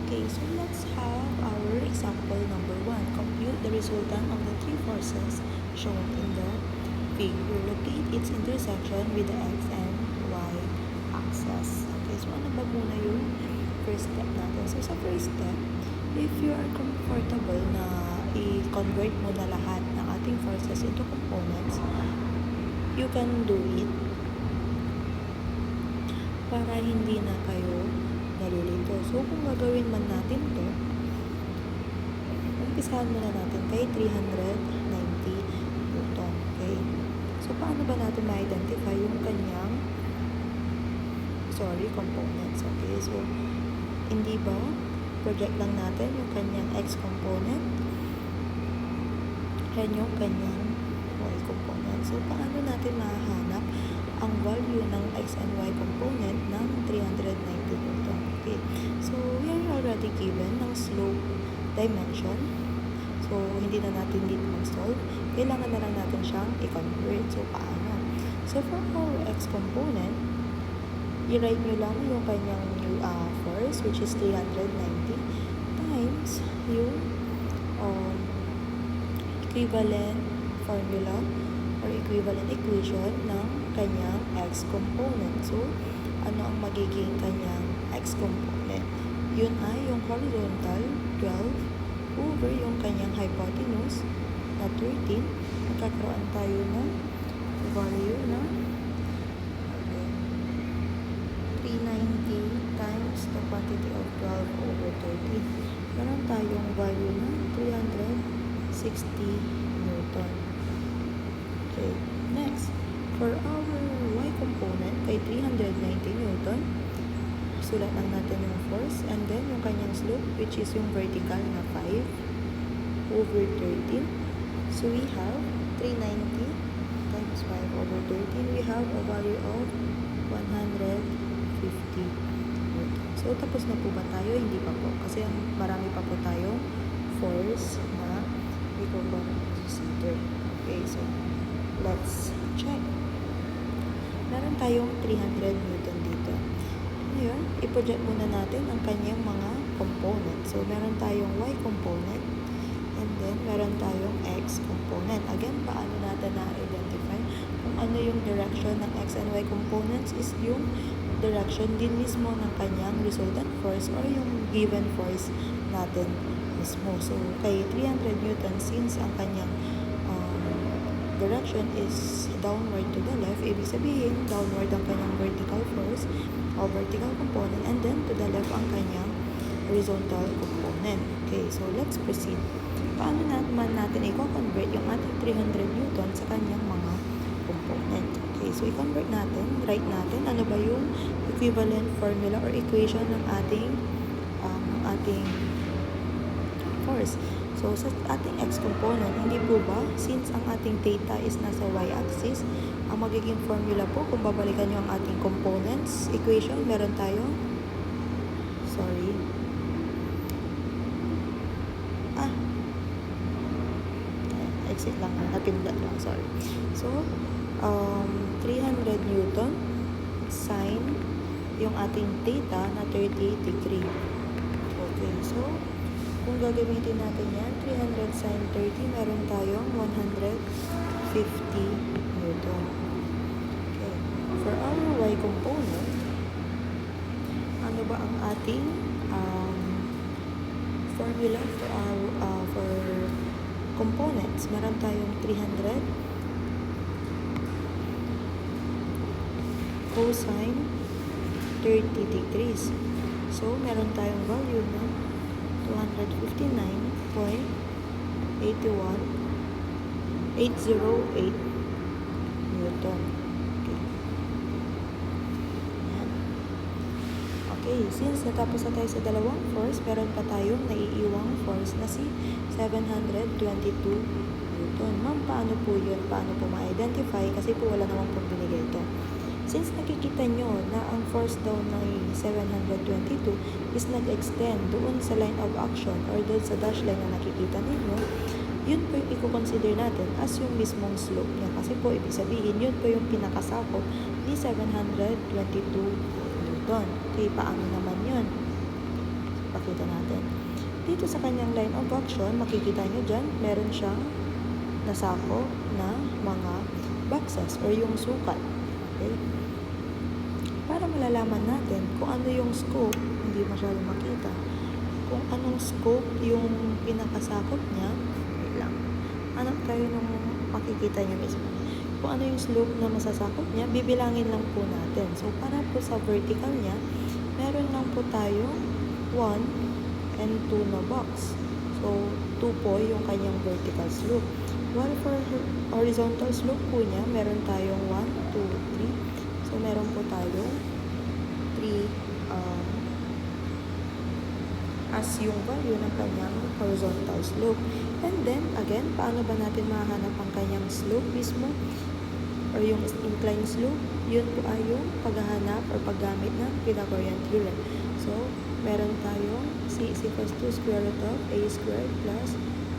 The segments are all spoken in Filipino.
Okay, so let's have our example number 1. Compute the resultant of the three forces shown in the figure. Locate its intersection with the x and y axis. Okay, so ano ba muna yung first step natin? So sa first step, if you are comfortable na i-convert mo na lahat ng ating forces into components, you can do it para hindi na kayo nalilito. So, kung gagawin man natin to, umpisahan muna natin kay 390 Newton. Okay? So, paano ba natin ma-identify yung kanyang components? Okay? So, hindi ba project lang natin yung kanyang x component and yung kanyang y component. So, paano natin mahanap ang value ng x and y component ng 390 Newton? Okay, so we are already given ng slope dimension. So, hindi na natin dito mag-solve. Kailangan na lang natin siyang i-convert. So, paano? So, for our x component, i-write nyo lang yung kanyang force, which is 390, times yung equivalent formula or equivalent equation ng kanyang x component. So, ano ang magiging kanyang x component? Yun ay yung horizontal 12 over yung kanyang hypotenuse na 13. Magkakaroon tayo ng value na 390 times the quantity of 12 over 13. Meron tayong value na 360 Newton. Okay, next, for our y component kay 390 Newton, sulat lang natin yung force and then yung kanyang slope, which is yung vertical na 5 over 13. So we have 390 times 5 over 13. We have a value of 150 Newton. So tapos na po ba tayo? Hindi pa po. Kasi marami pa po tayong force na we go to consider. Okay, so let's check. Meron tayong 300 Newton dito. Ngayon, i-project muna natin ang kanyang mga components. So, meron tayong y component and then meron tayong x component. Again, paano natin na-identify kung ano yung direction ng x and y components is yung direction din mismo ng kanyang resultant force or yung given force natin mismo. So, kay 300 Newton, since ang kanyang direction is downward to the left, ibig sabihin, downward ang kanyang vertical force o vertical component, and then to the left ang kanyang horizontal component. Okay, so let's proceed. Paano naman natin i-convert yung ating 300 Newton sa kanyang mga component? Okay, so i-convert natin, write natin, ano ba yung equivalent formula or equation ng ating force. So, sa ating x component, hindi po ba, since ang ating theta is nasa y-axis, ang magiging formula po, kung babalikan nyo ang ating components equation, meron tayong, exit lang, napindot lang, sorry. So, 300 Newton sine yung ating theta na 30 degree. Okay, so, kung gagamitin natin yan, 300 sine 30, meron tayong 150 Newton. Okay. For our y component, ano ba ang ating formula for our for components? Meron tayong 300 cosine 30 degrees. So, meron tayong value na 259.808 Newton. Okay. Ayan. Okay, since natapos na tayo sa dalawang force, meron pa tayong naiiwang force na si 722 Newton. Ma'am, paano po yun? Paano po ma-identify? Kasi po wala namang pong binigay ito. Since nakikita nyo na ang force daw ng 722 is nag-extend doon sa line of action or doon sa dash line na nakikita ninyo, yun po yung i-consider natin as yung mismong slope niya. Kasi po, ibig sabihin, yun po yung pinakasakop ni 722 Newton. Okay, paano naman yun? makikita natin. Dito sa kanyang line of action, makikita nyo dyan, meron siyang nasako na mga boxes or yung sukat. Okay? Para malalaman natin kung ano yung scope, hindi masyado makita, kung anong scope yung pinakasakop niya, wait lang, hanap tayo nung makikita niya mismo. Kung ano yung slope na masasakop niya, bibilangin lang po natin. So, para po sa vertical niya, meron lang po tayo 1 and 2 na box. So, 2 po yung kanyang vertical slope. While for horizontal slope po niya, meron tayong 1, 2, 3. So, meron po tayong 3 as yung value ng kanyang horizontal slope. And then, again, paano ba natin mahanap ang kanyang slope mismo? Or yung inclined slope? Yun po ay yung paghahanap or paggamit ng Pythagorean theorem. So, meron tayong C is equals to square root of A squared plus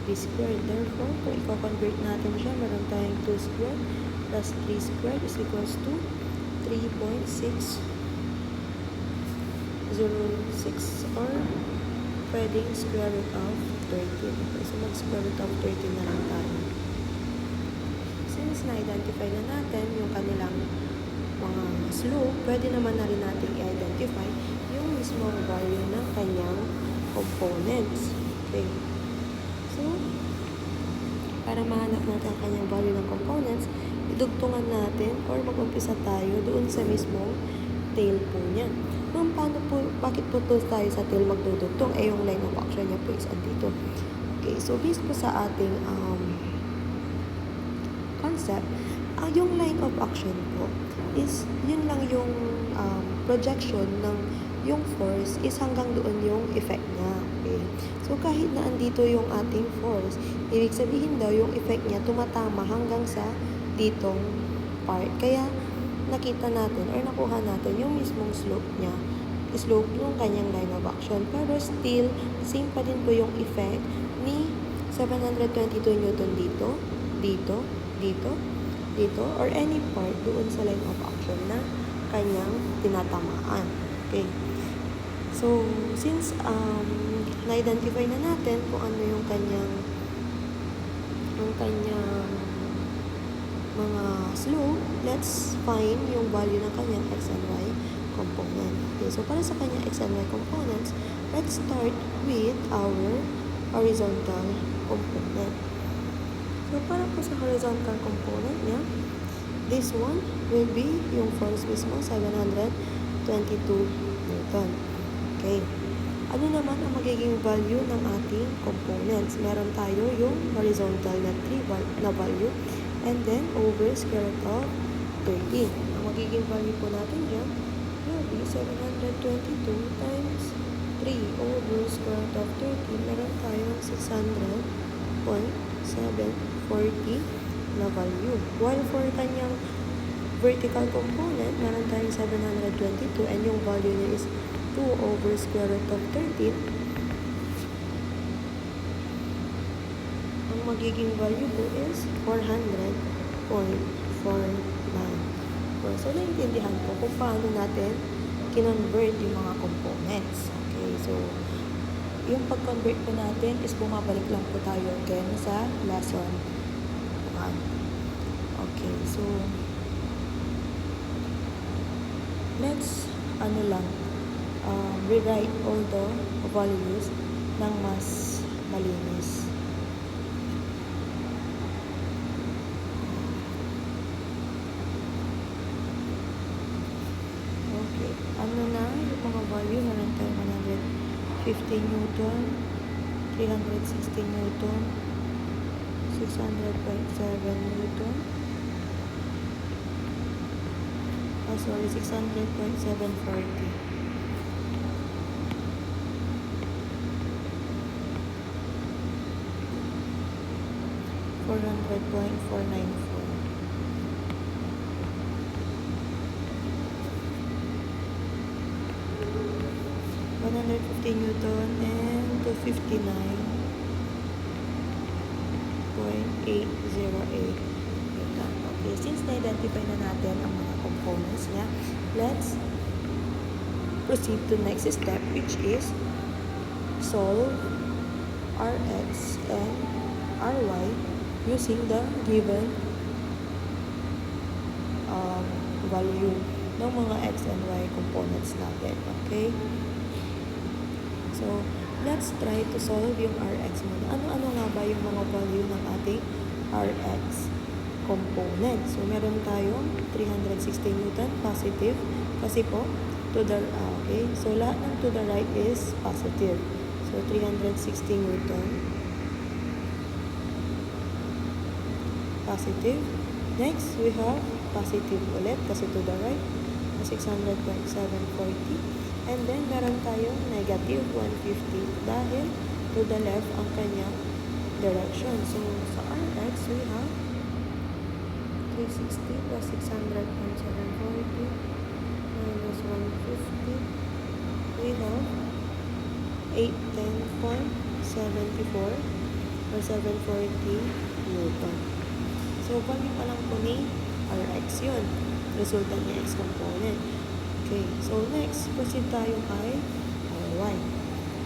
B squared. Therefore, kung i-convert natin siya, meron tayong 2 squared plus 3 squared is equals to 3.606 or pwedeng square root of 13. Okay, so mag-square root of 13 na lang tayo. Since na-identify na natin yung kanilang mga slope, pwede naman na rin natin i-identify yung mismong value ng kanyang components. Okay. So, para mahanap natin ang kanyang value ng components, idugtungan natin or mag-umpisa tayo doon sa mismong tail po niya. Kung paano po, bakit po tayo sa tail magdudugtong? Yung line of action niya po is andito. Okay, so based po sa ating concept, yung line of action po is, yun lang yung projection ng yung force is hanggang doon yung effect niya. Okay? So, kahit na andito yung ating force, ibig sabihin daw yung effect niya tumatama hanggang sa ditong part. Kaya, nakita natin or nakuha natin yung mismong slope niya, slope ng kanyang line of action. Pero still, same pa din po yung effect ni 722 Newton dito, dito, dito, dito, or any part doon sa line of action na kanyang tinatamaan. Okay. So, since na-identify na natin kung ano yung kanyang mga slope, let's find yung value ng kanyang x and y component. Okay, so para sa kanyang x and y components, let's start with our horizontal component. So, para po sa horizontal component niya, this one will be yung force mismo, 722 Newton. Okay. Ano naman ang magiging value ng ating components? Meron tayo yung horizontal na 3 na value and then over square root of 13. Ang magiging value po natin dyan will be 722 times 3 over square root of 13. Meron tayong 600.740 na value. While for kanyang vertical component, meron tayong 722 and yung value niya is 2 over square root of 13. Ang magiging value po is 400.49. So, naiintindihan po kung paano natin kinonvert yung mga components. Okay, so, yung pag-convert po natin is bumabalik lang po tayo again sa lesson 1. Okay, so, let's, rewrite all the values ng mas malinis. Okay, ano na yung mga value? Meron tayo 150 Newton, 360 Newton, 600.7 Newton, 600.740. 400.494. 150 Newton and 259.808 Newton. Okay, since na-identify na natin ang mga components niya, let's proceed to next step, which is solve Rx and Ry using the given value ng mga x and y components natin. Okay? So, let's try to solve yung Rx muna. Ano-ano nga ba yung mga value ng ating Rx component? So, meron tayong 360 Newton positive kasi po to the okay. So, lahat ng to the right is positive. So, 360 Newton positive. Next, we have positive ulit kasi to the right 600.740. And then, meron tayong negative 150 dahil to the left ang kanyang direction. So, sa Rx, we have 360 plus 600.740 minus 150. We have 810.74 or 740 Newton. So, value pa lang po ni Rx yun. Resultant ni X component. Okay, so next, proceed tayo kay Ry.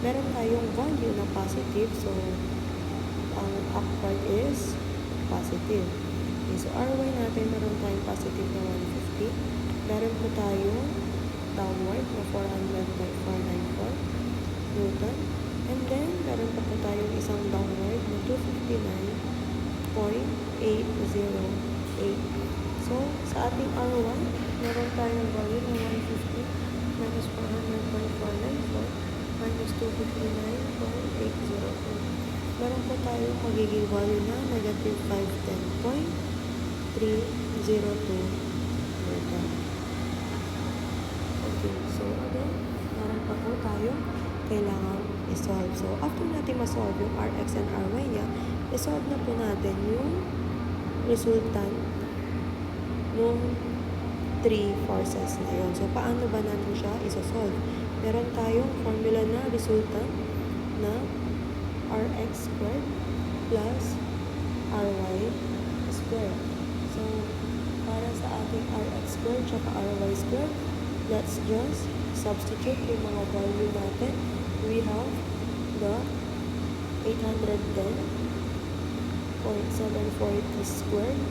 Meron tayong value na positive, so ang up part is positive. Okay, so Ry natin, meron tayong positive na 150. Meron po tayong downward na 400.494 Newton. And then, meron pa po tayong isang downward na 259.808. So, sa ating Ry, meron tayong value na 150 minus 400.494 minus 259.802. Meron po tayong magiging value na negative 510.302 Newton. Okay, so again, meron pa po tayong kailangan i-solve. So, after natin ma-solve yung Rx and Ry niya, i-solve na po natin yung resultant nung 3 forces na yun. So, paano ba natin siya isa-solve? Meron tayong formula na resultant na Rx squared plus Ry squared. So, para sa ating Rx squared tsaka Ry squared, let's just substitute yung mga value natin. We have the 810.740 squared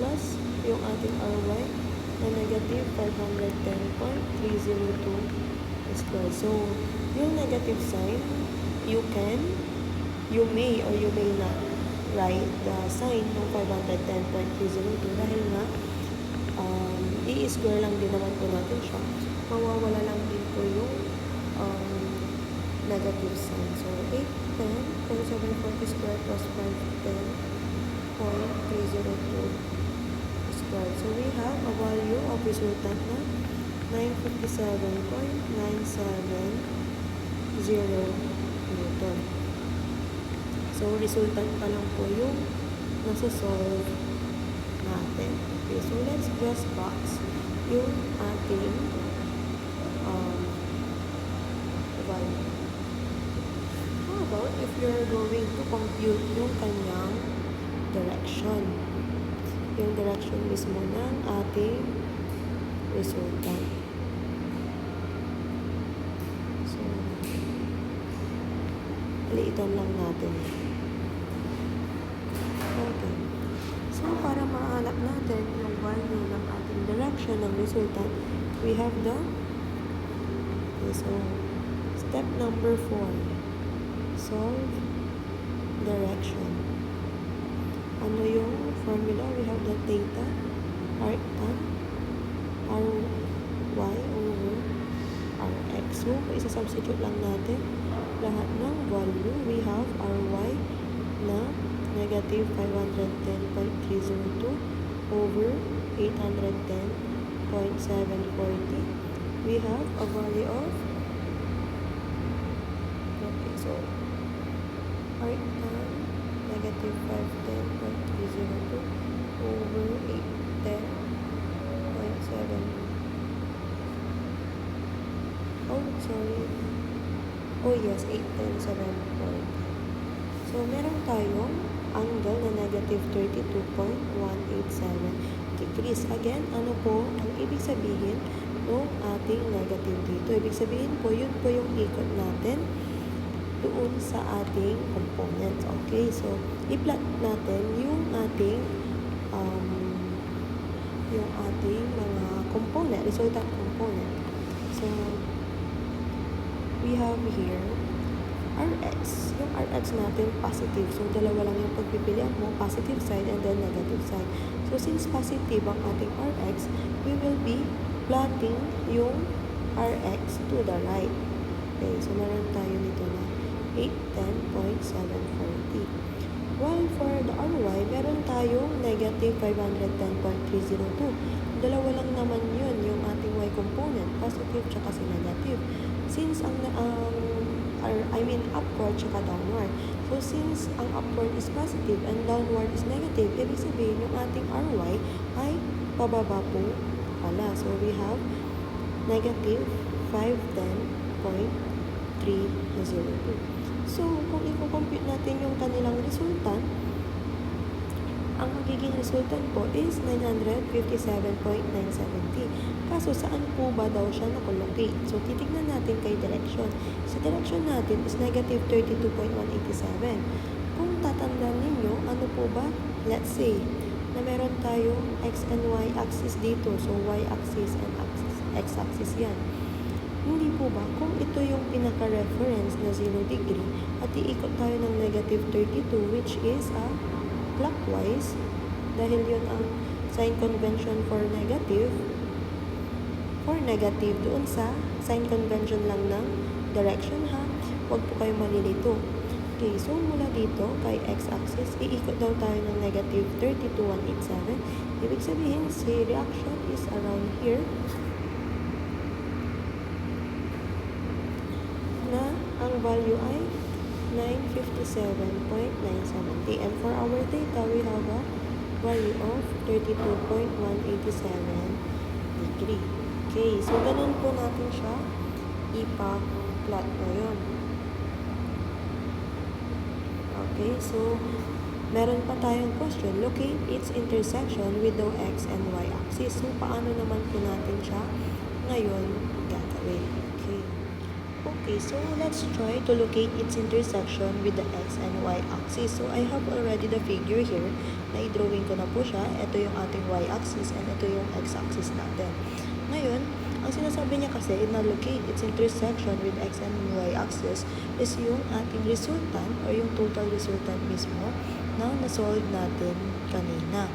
plus yung ating Ry na negative 510.302 squared. So, yung negative sign, you may or you may not write the sign ng 510.302 dahil nga i-square lang din naman po natin siya. Mawawala lang din po yung negative sign. So, 810.740 squared plus 510.302 squared. So, we have a value of resultant na 957.970 Newton. So, resultant pa lang po yung nasa-solve natin. Okay, so let's just box yung ating value. How about if you're going to compute yung kanyang direction? Yung direction mismo ng ating resultant. So, liitan lang natin. Okay. So, para mahanap natin yung value ng ating direction ng resultant, we have the so, step number 4. Solve direction. Ano yung formula? We have the theta, arctan, Ry over Rx. So, isa-substitute lang natin lahat ng value. We have Ry na negative 510.302 over 810.740. We have a value of arctan negative 510.302 over 810.7. Oh yes, 810.740. So, meron tayong angle na negative 32.187 degrees. Again, ano po ang ibig sabihin ng ating negative dito? Ibig sabihin po, yun po yung ikot natin doon sa ating components. Okay, so i-plot natin yung ating mga component, resultant component. So we have here Rx. Yung Rx natin positive. So dalawa lang yung pagpipilian mo, positive side and then negative side. So since positive ang ating Rx, we will be plotting yung Rx to the right. Okay, so meron tayo nito na 810.740. While for the Ry, meron tayong negative 510.302. Dalawa lang naman yun, yung ating y component, positive tsaka si negative. Since ang upward tsaka downward. So since ang upward is positive and downward is negative, ibig sabihin yung ating Ry ay pababa po pala. So we have negative 510.302. So kung i-compute natin yung kanilang resultant, ang magiging resultant po is 957.970. Kaso saan po ba daw siya nakolocate? So titignan natin kay direction. Sa direction natin is negative 32.187. Kung tatandaan ninyo, ano po ba? Let's say na meron tayong x and y axis dito. So y axis and x axis yan. Hindi po ba, kung ito yung pinaka-reference na 0 degree at iikot tayo ng negative 32 which is clockwise, dahil yun ang sign convention for negative doon sa sign convention lang ng direction ha, huwag po kayo malilito. Okay, so mula dito kay x-axis, iikot daw tayo ng negative 32.187. Ibig sabihin, si reaction is around here na ang value ay 957.970. And for our data, we have a value of 32.187 degree. Okay, so ganun po natin siya ipa-plot ngayon. Okay, so meron pa tayong question. Locate its intersection with the x and y axis. So paano naman po natin siya ngayon gagawin? Okay, so let's try to locate its intersection with the x and y axis. So I have already the figure here. Na-drawing ko na po siya. Ito yung ating y axis and ito yung x axis natin. Ngayon, ang sinasabi niya kasi na locate its intersection with x and y axis is yung ating resultant or yung total resultant mismo na na-solve natin kanina.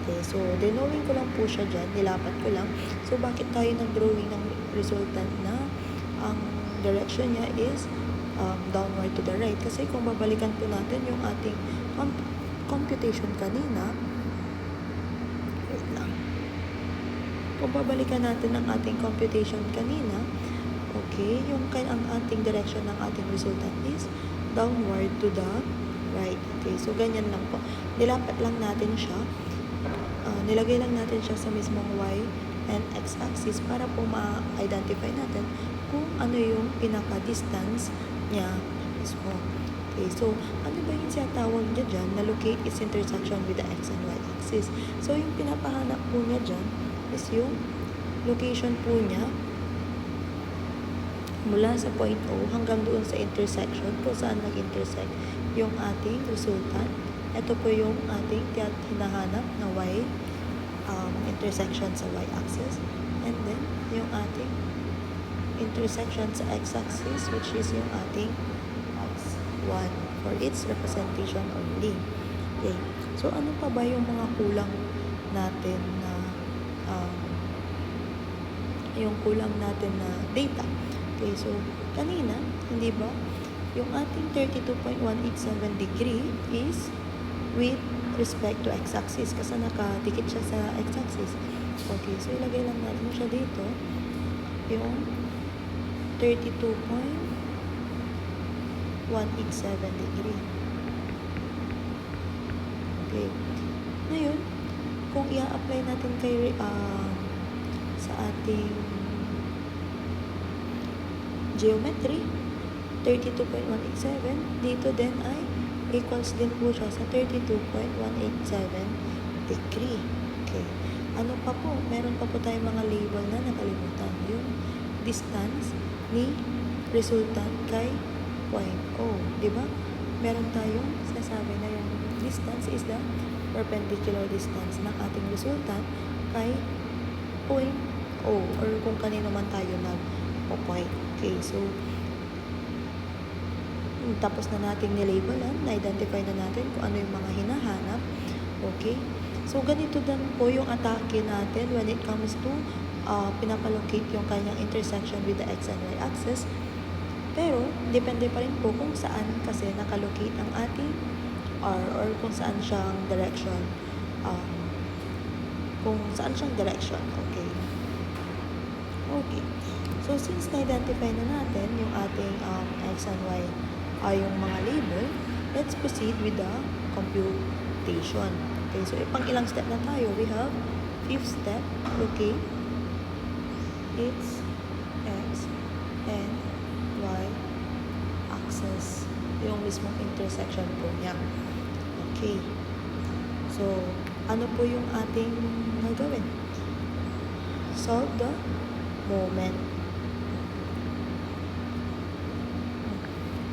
Okay, so dinowing ko lang po siya dyan, nilapat ko lang. So bakit tayo nag-drawing ng resultant na ang direction niya is downward to the right? Kasi kung babalikan po natin yung ating computation kanina, wait lang. Kung babalikan natin ang ating computation kanina, okay, yung ang ating direction ng ating resultant is downward to the right. Okay, so ganyan lang po. Nilapat lang natin siya. Nilagay lang natin siya sa mismong y and x axis para po ma-identify natin kung ano yung pinaka-distance niya mismo. Okay, so ano ba yung sinatawag niya dyan na locate its intersection with the x and y axis? So yung pinapahanap po niya dyan is yung location po niya mula sa point O hanggang doon sa intersection kung saan nag-intersect yung ating resultant. Ito po yung ating hinahanap na y intersection sa y-axis, and then yung ating intersection sa x-axis which is yung ating x1 for its representation only. Okay, so ano pa ba yung mga kulang natin na data? Okay, so kanina, hindi ba, yung ating 32.187 degree is with respect to x-axis kasi nakadikit siya sa x-axis. Okay, so ilagay lang natin siya dito yung 32.187 degree. Okay, ngayon kung i-apply natin kay sa ating geometry, 32.187 dito din ay equals din po siya sa 32.187 degree. Okay. Ano pa po? Meron pa po tayong mga label na nakalimutan. Yung distance ni resultant kay point O. Di ba? Meron tayong sinasabi na yung distance is the perpendicular distance ng ating resultant kay point O or kung kanino man tayo nag-point. Okay, so tapos na nating nilabelan, na-identify na natin kung ano yung mga hinahanap. Okay? So, ganito din po yung atake natin when it comes to pinapalocate yung kanyang intersection with the x and y axis. Pero, depende pa rin po kung saan kasi nakalocate ang ating r or kung saan siyang direction. Kung saan siyang direction. Okay. Okay. So, since na-identify na natin yung ating x and y ay yung mga label, let's proceed with the computation. Okay, so pang ilang step na tayo? We have fifth step, locate its x and y axis. Yung mismong intersection po niya. Okay. So, ano po yung ating gagawin? Solve the moment.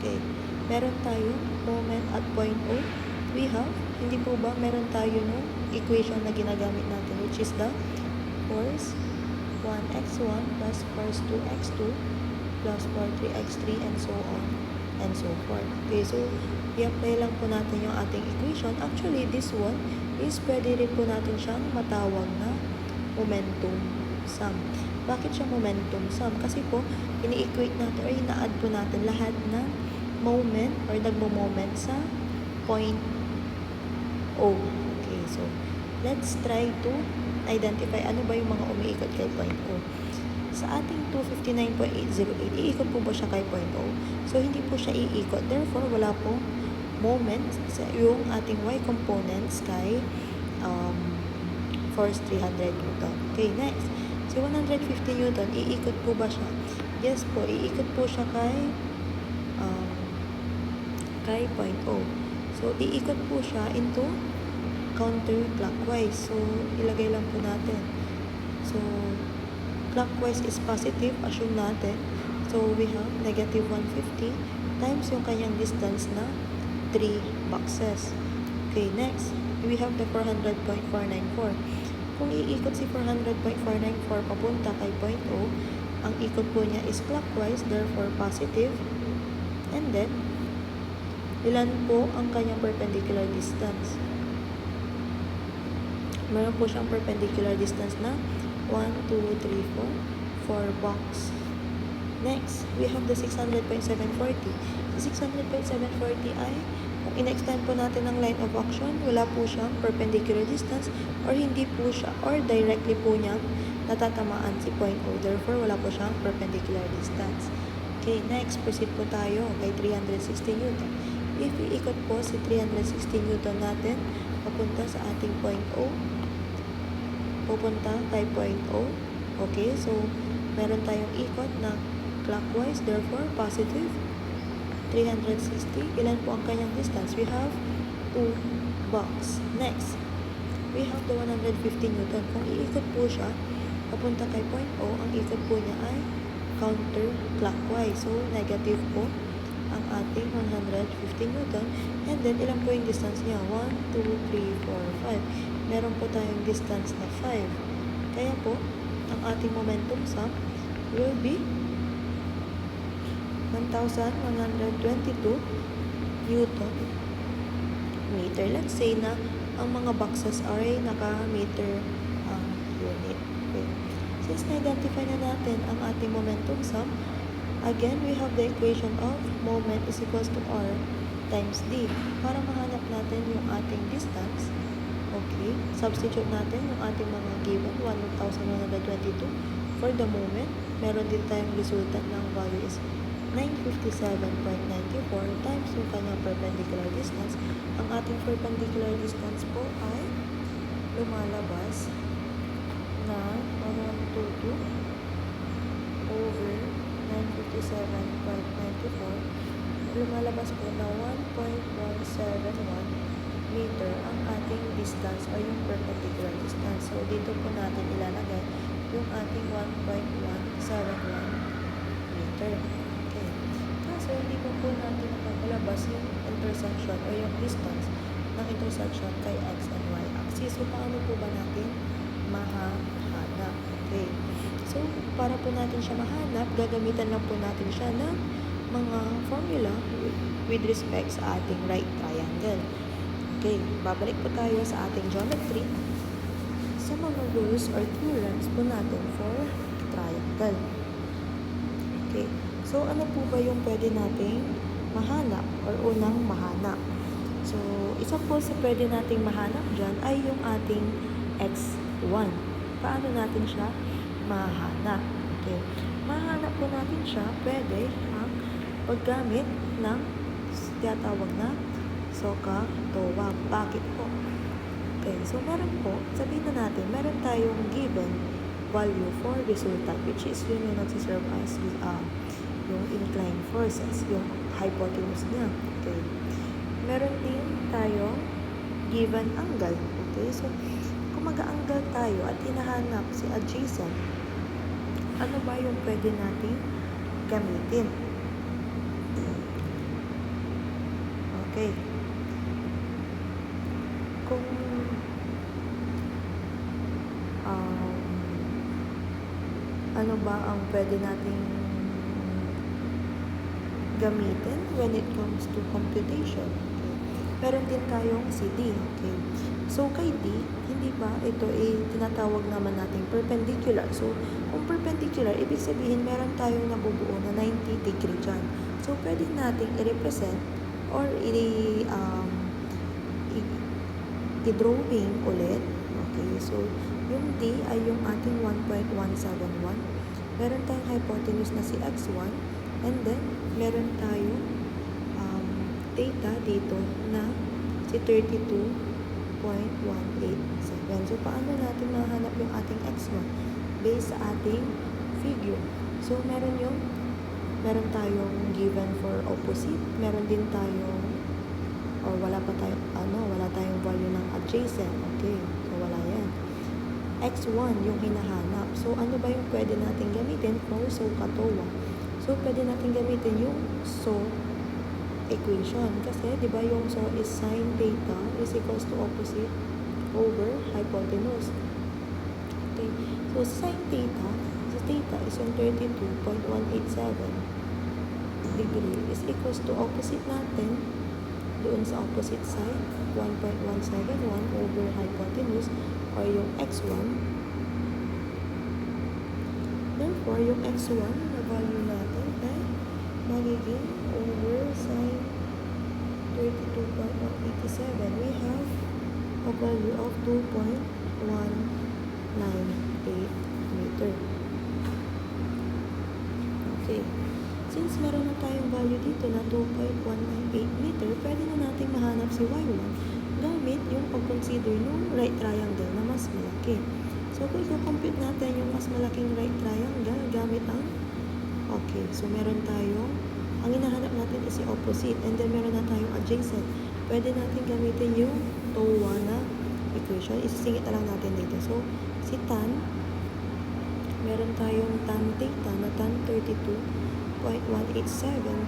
Okay. Meron tayo moment at point O. We have, hindi po ba, meron tayo no equation na ginagamit natin, which is the force 1x1 plus force 2x2 plus force 3x3 and so on and so forth. Okay, so i-apply lang po natin yung ating equation. Actually, this one is pwede rin po natin siyang matawag na momentum sum. Bakit siya momentum sum? Kasi po, ini-equate natin or ina-add po natin lahat ng moment or nagmo-moment sa point O. Okay, so let's try to identify ano ba yung mga umiikot kay point O. Sa ating 259.808, iikot po ba siya kay point O? So, hindi po siya iikot. Therefore, wala po moment sa yung ating y components kay force 300 Newton. Okay, next. So, 150 Newton, iikot po ba siya? Yes po, iikot po siya kay point O. So, iikot po siya into counterclockwise. So, ilagay lang po natin. So, clockwise is positive, assume natin. So, we have negative 150 times yung kanyang distance na 3 boxes. Okay, next, we have the 400.494. Kung iikot si 400.494 papunta kay point O, ang ikot po niya is clockwise, therefore positive. And then, ilan po ang kanyang perpendicular distance? Meron po siyang perpendicular distance na 1, 2, 3, 4 box. Next, we have the 600.740. Sa 600.740 ay, kung in-extend po natin ang line of action, wala po siyang perpendicular distance or hindi po siya, or directly po niyang natatamaan si point O. Therefore, wala po siyang perpendicular distance. Okay, next, proceed po tayo kay 360 Newton. If iikot po si 360 Newton natin, papunta sa ating point O, pupunta kay point O. Okay, so, meron tayong ikot na clockwise, therefore, positive. 360, ilan po ang kanyang distance? We have 2 box. Next, we have the 150 Newton. Kung iikot po siya, papunta kay point O, ang ikot po niya ay counterclockwise. So, negative po ang ating 150 Newton. And then, ilan po yung distance niya? 1, 2, 3, 4, 5. Meron po tayong distance na 5. Kaya po, ang ating momentum sum will be 1,122 Newton meter. Let's say na ang mga boxes ay naka-meter unit. Okay. Since na-identify na natin ang ating momentum sum, again, we have the equation of moment is equals to R times D. Para mahanap natin yung ating distance, okay, substitute natin yung ating mga given, 1,122 for the moment. Meron din tayong resultant ng value is 957.94 times yung kanyang perpendicular distance. Ang ating perpendicular distance po ay lumalabas na 122 over 957.94. Lumalabas po na 1.171 meter ang ating distance o yung perpendicular distance. So, dito po natin ilalagay yung ating 1.171 meter. Okay. So, hindi po natin lumabas yung intersection o yung distance ng intersection kay x and y axis. So, paano po ba natin mahanap? Okay. So, para po natin siya mahanap, gagamitan lang po natin siya ng mga formula with respect sa ating right triangle. Okay, babalik po tayo sa ating geometry sa mga rules or theorems po natin for triangle. Okay, so ano po ba yung pwede nating mahanap or unang mahanap? So, isa po sa pwede nating mahanap dyan ay yung ating x1. Paano natin siya mahanap? Okay, mahanap po natin siya pwede ang paggamit ng tinatawag na SOHCAHTOA. Bakit po? Okay, so meron po, sabihin na natin, meron tayong given value for resultant, which is yun yung nagsiserve as yung inclined forces, yung hypotenuse niya. Okay. Meron din tayong given angle. Okay, so kung mag-angle tayo at hinahanap si adjacent, ano ba yung pwede natin gamitin? Okay. Kung ano ba ang pwede nating gamitin when it comes to computation? Okay. Meron din tayong si D. Okay. So, kay D, hindi ba ito tinatawag naman nating perpendicular. So, kung perpendicular, ibig sabihin meron tayong nabubuo na 90 degree dyan. So, pwede nating i-represent or i-drawing ulit. Okay, so yung D ay yung ating 1.171. Meron tayong hypotenuse na si x1 and then meron tayong theta dito na si 32.187. So, paano natin mahanap yung ating x1? Based sa ating figure. So, meron tayong given for opposite, meron din tayong wala tayong value ng adjacent. Okay, so wala yan. x1 yung hinahanap. So, ano ba yung pwede natin gamitin for SOHCAHTOA? So, pwede natin gamitin yung SO equation. Kasi, di ba yung SO is sin theta is equals to opposite over hypotenuse. Okay, so sin theta, is yung 32.187 degree is equals to opposite natin doon sa opposite side, 1.171 over hypotenuse or yung x1. Therefore, yung x1 na value natin ay magiging over sin 32.187. We have a value of 2.198 meter. Okay. Since meron na tayong value dito na 2.198 meter, pwede na natin mahanap si y1 gamit yung pag-consider ng right triangle na mas malaki. So, kung i-compute natin yung mas malaking right triangle gamit ang okay. So, meron tayong ang hinahanap natin is si opposite and then meron na tayong adjacent. Pwede natin gamitin yung TOA na equation. Isisingit na lang natin dito. So, si tan, meron tayong tan theta na tan 32.187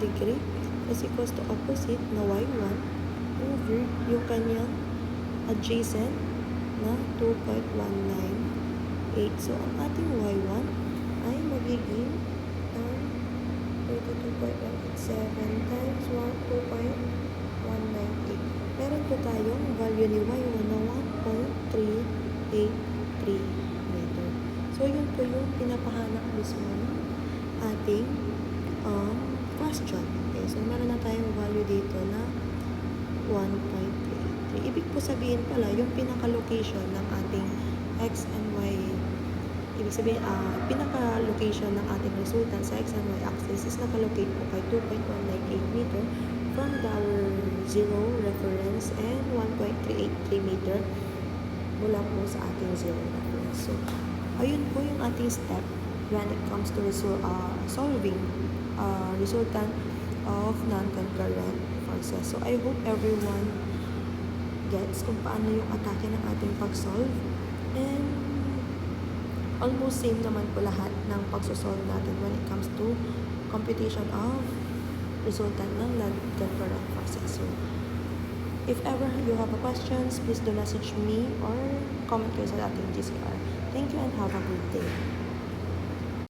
degree is equals to opposite na y1 over yung kanyang adjacent na 2.198. So, ang ating y1 ay magiging 32.187 times 2.198. Meron po tayong value ni y1 na 1.383 meter. So, yun po yung pinapahanap mismo ng ating question. Okay, so meron na tayong value dito na 1.383. Ibig po sabihin pala, yung pinaka-location ng ating x and y, ibig sabihin, pinaka-location ng ating resultant sa x and y axis is nakalocate po kay 2.198 meter from our 0 reference and 1.383 meter mula po sa ating 0 reference. So, ayun po yung ating step when it comes to solving resultant of non-concurrent forces. So, I hope everyone gets kung paano yung atake ng ating pag-solve. And almost same naman po lahat ng pag-solve natin when it comes to computation of resultant ng temporal processor. If ever you have a questions, please do message me or comment kayo sa ating GCR. Thank you and have a good day.